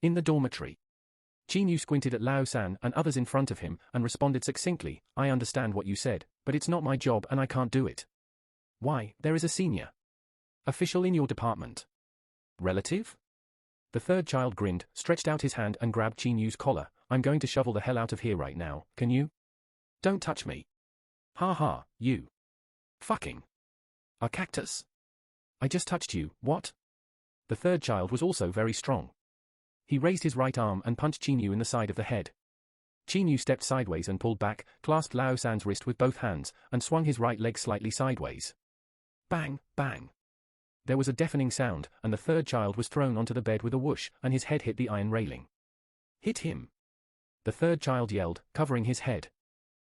In the dormitory. Qin squinted at Lao San and others in front of him and responded succinctly, I understand what you said, but it's not my job and I can't do it. Why, there is a senior official in your department. Relative? The third child grinned, stretched out his hand and grabbed Qin collar. I'm going to shovel the hell out of here right now, can you? Don't touch me. Ha ha, you. Fucking. A cactus. I just touched you, what? The third child was also very strong. He raised his right arm and punched Qin in the side of the head. Qin stepped sideways and pulled back, clasped Lao San's wrist with both hands, and swung his right leg slightly sideways. Bang, bang. There was a deafening sound, and the third child was thrown onto the bed with a whoosh, and his head hit the iron railing. Hit him. The third child yelled, covering his head.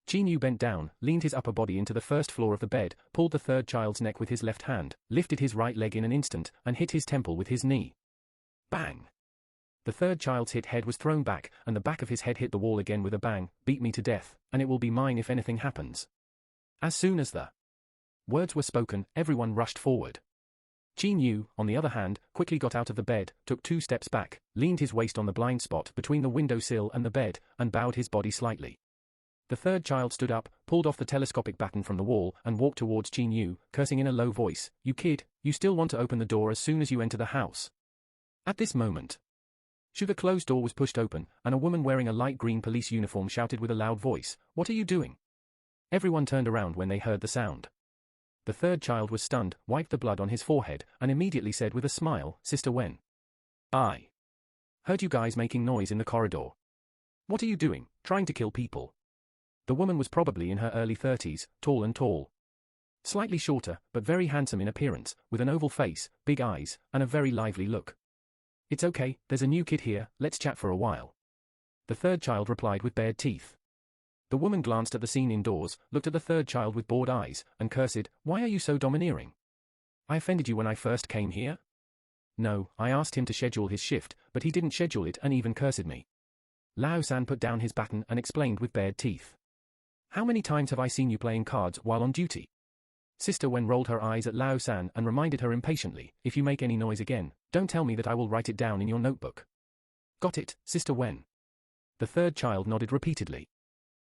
Qin bent down, leaned his upper body into the first floor of the bed, pulled the third child's neck with his left hand, lifted his right leg in an instant, and hit his temple with his knee. Bang. The third child's hit head was thrown back, and the back of his head hit the wall again with a bang. Beat me to death, and it will be mine if anything happens. As soon as the words were spoken, everyone rushed forward. Qin, on the other hand, quickly got out of the bed, took 2 steps back, leaned his waist on the blind spot between the windowsill and the bed, and bowed his body slightly. The third child stood up, pulled off the telescopic baton from the wall, and walked towards Qin, cursing in a low voice, You kid, you still want to open the door as soon as you enter the house. At this moment, the closed door was pushed open, and a woman wearing a light green police uniform shouted with a loud voice, What are you doing? Everyone turned around when they heard the sound. The third child was stunned, wiped the blood on his forehead, and immediately said with a smile, Sister Wen. I heard you guys making noise in the corridor. What are you doing, trying to kill people? The woman was probably in her early 30s, tall. Slightly shorter, but very handsome in appearance, with an oval face, big eyes, and a very lively look. It's okay, there's a new kid here, let's chat for a while. The third child replied with bared teeth. The woman glanced at the scene indoors, looked at the third child with bored eyes, and cursed, Why are you so domineering? I offended you when I first came here? No, I asked him to schedule his shift, but he didn't schedule it and even cursed me. Lao San put down his baton and explained with bared teeth. How many times have I seen you playing cards while on duty? Sister Wen rolled her eyes at Lao San and reminded her impatiently, If you make any noise again, don't tell me that I will write it down in your notebook. Got it, Sister Wen. The third child nodded repeatedly.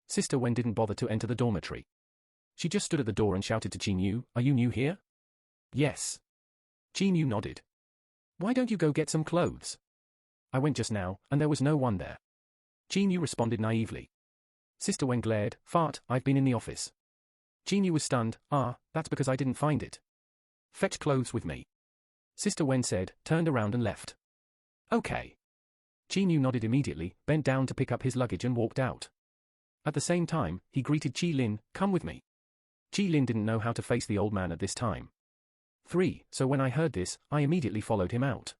Sister Wen didn't bother to enter the dormitory. She just stood at the door and shouted to Qin, Are you new here? Yes. Qin nodded. Why don't you go get some clothes? I went just now, and there was no one there. Qin responded naively. Sister Wen glared, Fart, I've been in the office. Qin was stunned, That's because I didn't find it. Fetch clothes with me. Sister Wen said, turned around and left. Okay. Qin nodded immediately, bent down to pick up his luggage and walked out. At the same time, he greeted Qilin, Come with me. Qilin didn't know how to face the old man at this time. 3. So when I heard this, I immediately followed him out.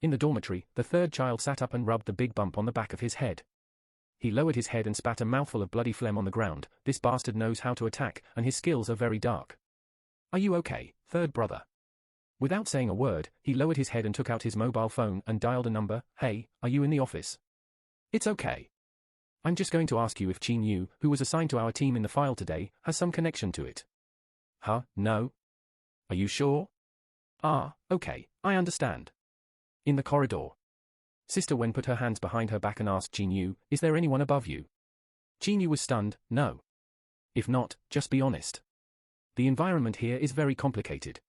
In the dormitory, the third child sat up and rubbed the big bump on the back of his head. He lowered his head and spat a mouthful of bloody phlegm on the ground. This bastard knows how to attack, and his skills are very dark. Are you okay, third brother? Without saying a word, he lowered his head and took out his mobile phone and dialed a number. Hey, are you in the office? It's okay. I'm just going to ask you if Qin, who was assigned to our team in the file today, has some connection to it. Huh, no? Are you sure? Okay, I understand. In the corridor. Sister Wen put her hands behind her back and asked Qin, Is there anyone above you? Qin was stunned, No. If not, just be honest. The environment here is very complicated.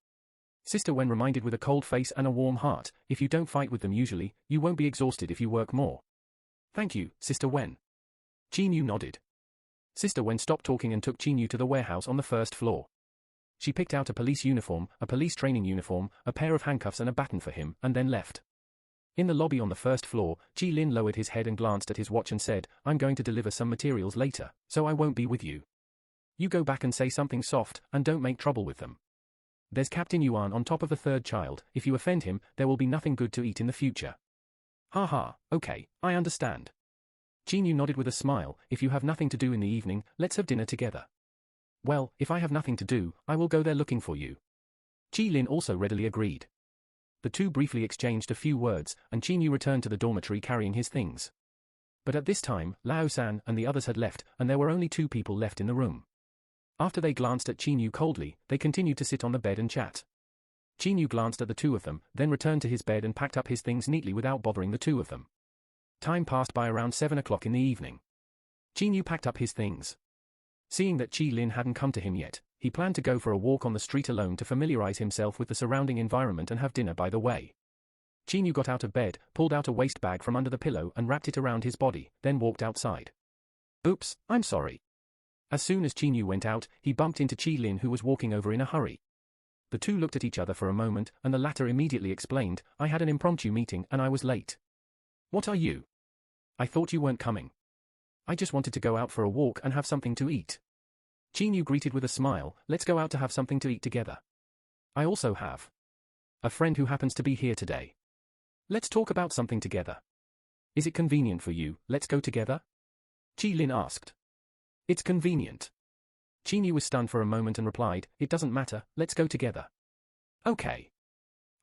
Sister Wen reminded with a cold face and a warm heart, If you don't fight with them usually, you won't be exhausted if you work more. Thank you, Sister Wen. Qin nodded. Sister Wen stopped talking and took Qin to the warehouse on the first floor. She picked out a police uniform, a police training uniform, a pair of handcuffs and a baton for him, and then left. In the lobby on the first floor, Qilin lowered his head and glanced at his watch and said, I'm going to deliver some materials later, so I won't be with you. You go back and say something soft, and don't make trouble with them. There's Captain Yuan on top of the third child. If you offend him, there will be nothing good to eat in the future. Ha, okay, I understand. Qin nodded with a smile, If you have nothing to do in the evening, let's have dinner together. Well, if I have nothing to do, I will go there looking for you. Qilin also readily agreed. The two briefly exchanged a few words, and Qin returned to the dormitory carrying his things. But at this time, Lao San and the others had left, and there were only 2 people left in the room. After they glanced at Qin coldly, they continued to sit on the bed and chat. Chinyu glanced at the two of them, then returned to his bed and packed up his things neatly without bothering the two of them. Time passed by around 7 o'clock in the evening. Chinyu packed up his things. Seeing that Chi Lin hadn't come to him yet, he planned to go for a walk on the street alone to familiarize himself with the surrounding environment and have dinner by the way. Chinyu got out of bed, pulled out a waste bag from under the pillow and wrapped it around his body, then walked outside. Oops, I'm sorry. As soon as Chinyu went out, he bumped into Chi Lin who was walking over in a hurry. The two looked at each other for a moment, and the latter immediately explained, I had an impromptu meeting and I was late. What are you? I thought you weren't coming. I just wanted to go out for a walk and have something to eat. Chinyu greeted with a smile, let's go out to have something to eat together. I also have a friend who happens to be here today. Let's talk about something together. Is it convenient for you, let's go together? Chi Lin asked. It's convenient. Chinyu was stunned for a moment and replied, it doesn't matter, let's go together. Okay.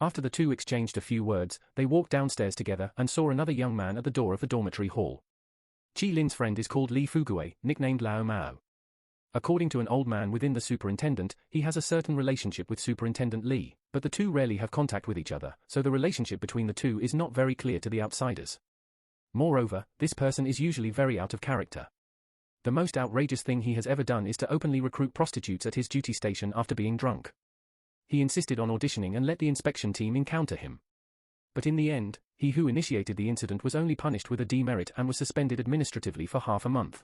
After the two exchanged a few words, they walked downstairs together and saw another young man at the door of the dormitory hall. Chi Lin's friend is called Li Fugue, nicknamed Lao Mao. According to an old man within the superintendent, he has a certain relationship with Superintendent Li, but the two rarely have contact with each other, so the relationship between the two is not very clear to the outsiders. Moreover, this person is usually very out of character. The most outrageous thing he has ever done is to openly recruit prostitutes at his duty station after being drunk. He insisted on auditioning and let the inspection team encounter him. But in the end, he who initiated the incident was only punished with a demerit and was suspended administratively for half a month.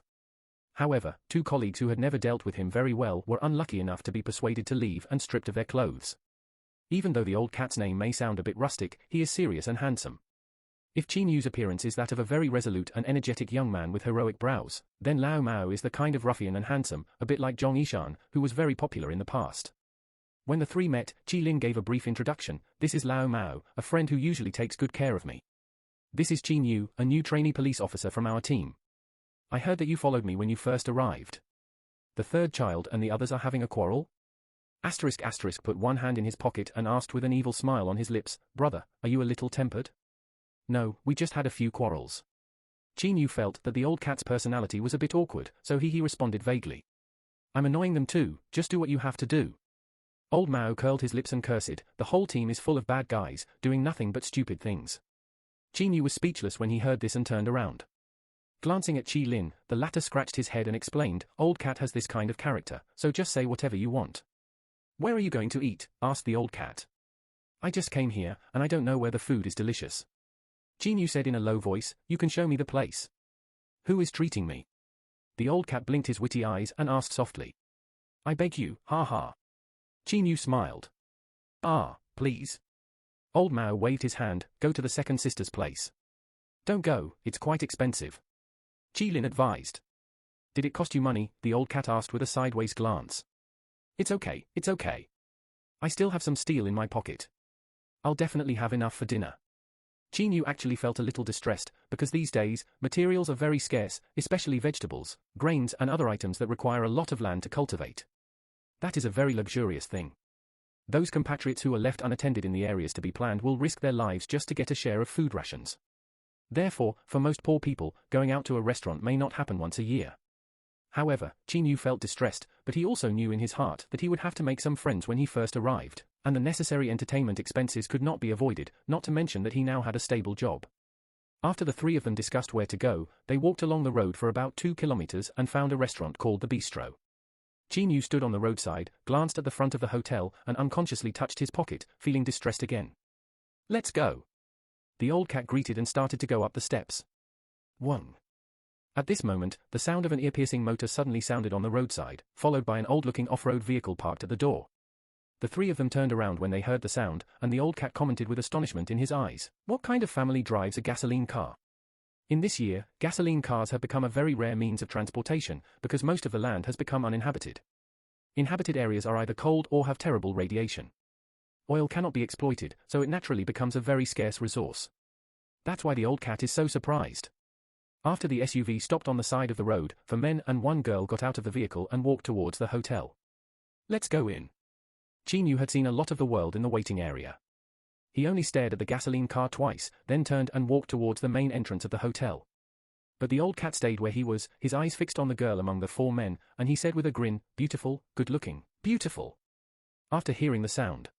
However, two colleagues who had never dealt with him very well were unlucky enough to be persuaded to leave and stripped of their clothes. Even though the old cat's name may sound a bit rustic, he is serious and handsome. If Chinyu's appearance is that of a very resolute and energetic young man with heroic brows, then Lao Mao is the kind of ruffian and handsome, a bit like Zhong Yishan, who was very popular in the past. When the three met, Chi Lin gave a brief introduction. This is Lao Mao, a friend who usually takes good care of me. This is Chinyu, a new trainee police officer from our team. I heard that you followed me when you first arrived. The third child and the others are having a quarrel? *** put one hand in his pocket and asked with an evil smile on his lips, brother, are you a little tempered? No, we just had a few quarrels. Chinyu felt that the old cat's personality was a bit awkward, so he responded vaguely. I'm annoying them too, just do what you have to do. Old Mao curled his lips and cursed, the whole team is full of bad guys, doing nothing but stupid things. Chinyu was speechless when he heard this and turned around. Glancing at Chi Lin, the latter scratched his head and explained, old cat has this kind of character, so just say whatever you want. Where are you going to eat? Asked the old cat. I just came here, and I don't know where the food is delicious. Chinyu said in a low voice, you can show me the place. Who is treating me? The old cat blinked his witty eyes and asked softly. I beg you, ha ha. Chinyu smiled. Ah, please. Old Mao waved his hand, go to the second sister's place. Don't go, it's quite expensive. Chi Lin advised. Did it cost you money? The old cat asked with a sideways glance. It's okay, it's okay. I still have some steel in my pocket. I'll definitely have enough for dinner. Chinyu actually felt a little distressed, because these days, materials are very scarce, especially vegetables, grains and other items that require a lot of land to cultivate. That is a very luxurious thing. Those compatriots who are left unattended in the areas to be planned will risk their lives just to get a share of food rations. Therefore, for most poor people, going out to a restaurant may not happen once a year. However, Chinyu felt distressed, but he also knew in his heart that he would have to make some friends when he first arrived, and the necessary entertainment expenses could not be avoided, not to mention that he now had a stable job. After the three of them discussed where to go, they walked along the road for about 2 kilometers and found a restaurant called the Bistro. Chinyu stood on the roadside, glanced at the front of the hotel, and unconsciously touched his pocket, feeling distressed again. Let's go. The old cat greeted and started to go up the steps. 1. At this moment, the sound of an ear-piercing motor suddenly sounded on the roadside, followed by an old-looking off-road vehicle parked at the door. The three of them turned around when they heard the sound, and the old cat commented with astonishment in his eyes, what kind of family drives a gasoline car? In this year, gasoline cars have become a very rare means of transportation, because most of the land has become uninhabited. Inhabited areas are either cold or have terrible radiation. Oil cannot be exploited, so it naturally becomes a very scarce resource. That's why the old cat is so surprised. After the SUV stopped on the side of the road, 4 men and 1 girl got out of the vehicle and walked towards the hotel. Let's go in. Chinyu had seen a lot of the world in the waiting area. He only stared at the gasoline car twice, then turned and walked towards the main entrance of the hotel. But the old cat stayed where he was, his eyes fixed on the girl among the 4 men, and he said with a grin, beautiful, good-looking, beautiful. After hearing the sound,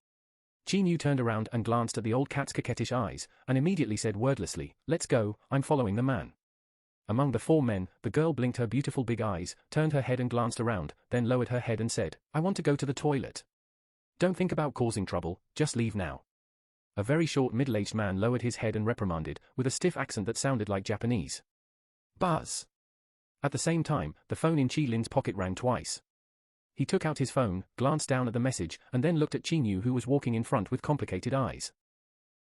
Chinyu turned around and glanced at the old cat's coquettish eyes, and immediately said wordlessly, "Let's go, I'm following the man." Among the 4 men, the girl blinked her beautiful big eyes, turned her head and glanced around, then lowered her head and said, "I want to go to the toilet." "Don't think about causing trouble, just leave now." A very short middle-aged man lowered his head and reprimanded, with a stiff accent that sounded like Japanese. "Buzz." At the same time, the phone in Qi Lin's pocket rang twice. He took out his phone, glanced down at the message, and then looked at Chinyu who was walking in front with complicated eyes.